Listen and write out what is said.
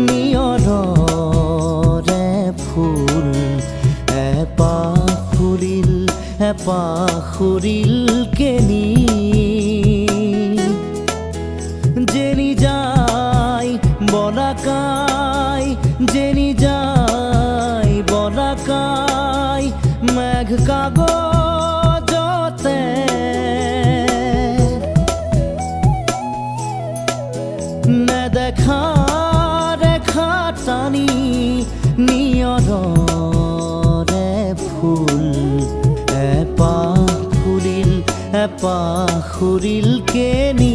নিয়ৰৰে ফুল এপাখুৰিল কেনি জেনি যায় বলাকাই মেঘ কাগজতে নেদেখা ৰেখা টানি নিয়ৰৰে ফুল এপাখুৰিল কেনি